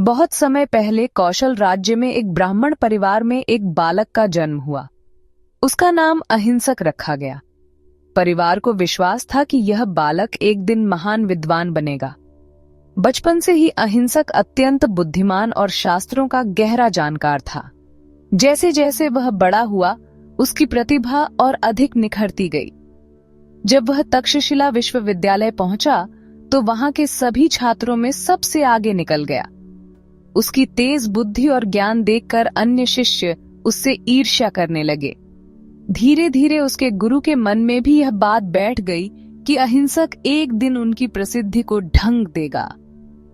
बहुत समय पहले कौशल राज्य में एक ब्राह्मण परिवार में एक बालक का जन्म हुआ। उसका नाम अहिंसक रखा गया। परिवार को विश्वास था कि यह बालक एक दिन महान विद्वान बनेगा। बचपन से ही अहिंसक अत्यंत बुद्धिमान और शास्त्रों का गहरा जानकार था। जैसे जैसे वह बड़ा हुआ, उसकी प्रतिभा और अधिक निखरती गई। जब वह तक्षशिला विश्वविद्यालय पहुंचा, तो वहां के सभी छात्रों में सबसे आगे निकल गया। उसकी तेज बुद्धि और ज्ञान देखकर अन्य शिष्य उससे ईर्ष्या करने लगे। धीरे धीरे उसके गुरु के मन में भी यह बात बैठ गई कि अहिंसक एक दिन उनकी प्रसिद्धि को ढंग देगा।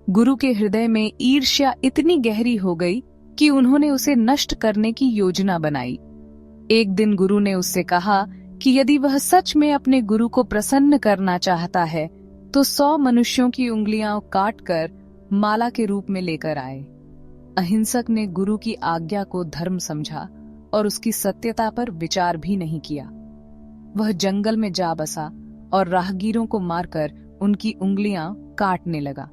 गुरु के हृदय में ईर्ष्या इतनी गहरी हो गई कि उन्होंने उसे नष्ट करने की योजना बनाई। एक दिन गुरु ने उससे कहा कि यदि वह सच में अपने गुरु को प्रसन्न करना चाहता है तो 100 मनुष्यों की उंगलियां काटकर माला के रूप में लेकर आए। अहिंसक ने गुरु की आज्ञा को धर्म समझा और उसकी सत्यता पर विचार भी नहीं किया। वह जंगल में जा बसा और राहगीरों को मारकर उनकी उंगलियां काटने लगा।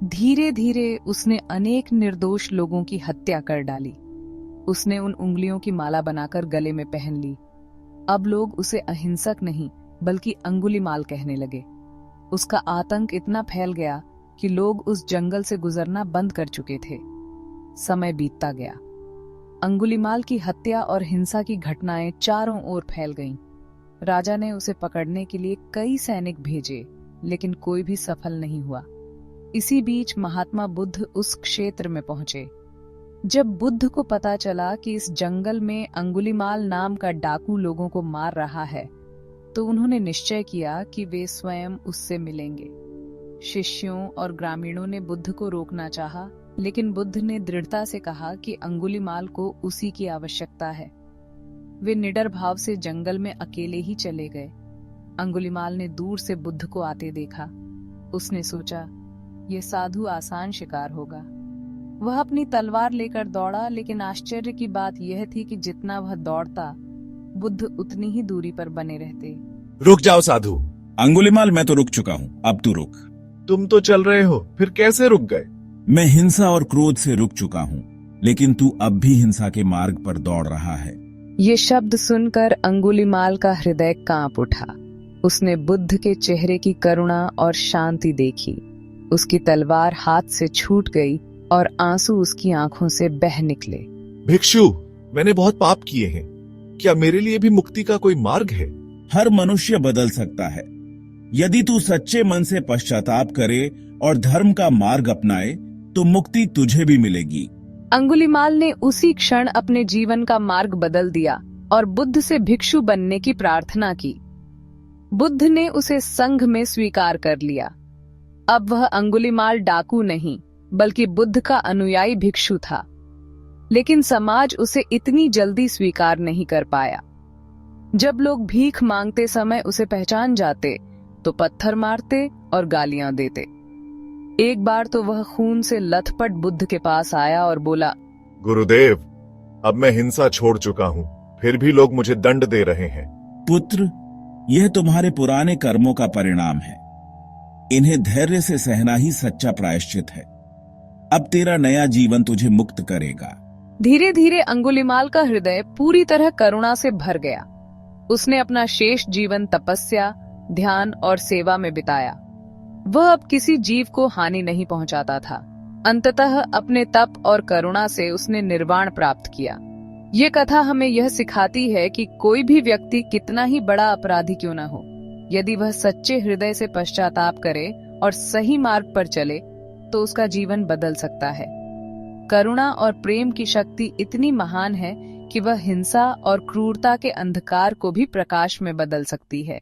धीरे धीरे उसने अनेक निर्दोष लोगों की हत्या कर डाली। उसने उन उंगलियों की माला बनाकर गले में पहन ली। अब लोग उसे अहिंसक नहीं बल्कि अंगुलीमाल कहने लगे। उसका आतंक इतना फैल गया कि लोग उस जंगल से गुजरना बंद कर चुके थे। समय बीतता गया। अंगुलीमाल की हत्या और हिंसा की घटनाएं चारों ओर फैल गईं। राजा ने उसे पकड़ने के लिए कई सैनिक भेजे, लेकिन कोई भी सफल नहीं हुआ। इसी बीच महात्मा बुद्ध उस क्षेत्र में पहुंचे। जब बुद्ध को पता चला कि इस जंगल में अंगुलीमाल नाम का डाकू लोगों को मार रहा है, तो उन्होंने निश्चय किया कि वे स्वयं उससे मिलेंगे। शिष्यों और ग्रामीणों ने बुद्ध को रोकना चाहा, लेकिन बुद्ध ने दृढ़ता से कहा कि अंगुलीमाल को उसी की आवश्यकता है। वे निडर भाव से जंगल में अकेले ही चले गए। अंगुलीमाल ने दूर से बुद्ध को आते देखा। उसने सोचा, यह साधु आसान शिकार होगा। वह अपनी तलवार लेकर दौड़ा, लेकिन आश्चर्य की बात यह थी कि जितना वह दौड़ता, बुद्ध उतनी ही दूरी पर बने रहते। रुक जाओ साधु। अंगुलीमाल, मैं तो रुक चुका हूँ, अब तू रुक। तुम तो चल रहे हो, फिर कैसे रुक गए? मैं हिंसा और क्रोध से रुक चुका हूँ, लेकिन तू अब भी हिंसा के मार्ग पर दौड़ रहा है। ये शब्द सुनकर अंगुलीमाल का हृदय कांप उठा। उसने बुद्ध के चेहरे की करुणा और शांति देखी। उसकी तलवार हाथ से छूट गई और आंसू उसकी आंखों से बह निकले। भिक्षु, मैंने बहुत पाप किए हैं। क्या मेरे लिए भी मुक्ति का कोई मार्ग है? हर मनुष्य बदल सकता है। यदि तू सच्चे मन से पश्चाताप करे और धर्म का मार्ग अपनाए तो मुक्ति तुझे भी मिलेगी। अंगुलीमाल ने उसी क्षण अपने जीवन का मार्ग बदल दिया और बुद्ध से भिक्षु बनने की प्रार्थना की। बुद्ध ने उसे संघ में स्वीकार कर लिया। अब वह अंगुलीमाल डाकू नहीं बल्कि बुद्ध का अनुयायी भिक्षु था। लेकिन समाज उसे इतनी जल्दी स्वीकार नहीं कर पाया। जब लोग भीख मांगते समय उसे पहचान जाते तो पत्थर मारते और गालियां देते। एक बार तो वह खून से लथपथ बुद्ध के पास आया और बोला, गुरुदेव, अब मैं हिंसा छोड़ चुका हूँ, फिर भी लोग मुझे दंड दे रहे हैं। पुत्र, यह तुम्हारे पुराने कर्मों का परिणाम है। इन्हें धैर्य से सहना ही सच्चा प्रायश्चित है। अब तेरा नया जीवन तुझे मुक्त करेगा। धीरे धीरे अंगुलीमाल का हृदय पूरी तरह करुणा से भर गया। उसने अपना शेष जीवन तपस्या, ध्यान और सेवा में बिताया। वह अब किसी जीव को हानि नहीं पहुंचाता था। अंततः अपने तप और करुणा से उसने निर्वाण प्राप्त किया। ये कथा हमें यह सिखाती है कि कोई भी व्यक्ति कितना ही बड़ा अपराधी क्यों न हो, यदि वह सच्चे हृदय से पश्चाताप करे और सही मार्ग पर चले तो उसका जीवन बदल सकता है। करुणा और प्रेम की शक्ति इतनी महान है कि वह हिंसा और क्रूरता के अंधकार को भी प्रकाश में बदल सकती है।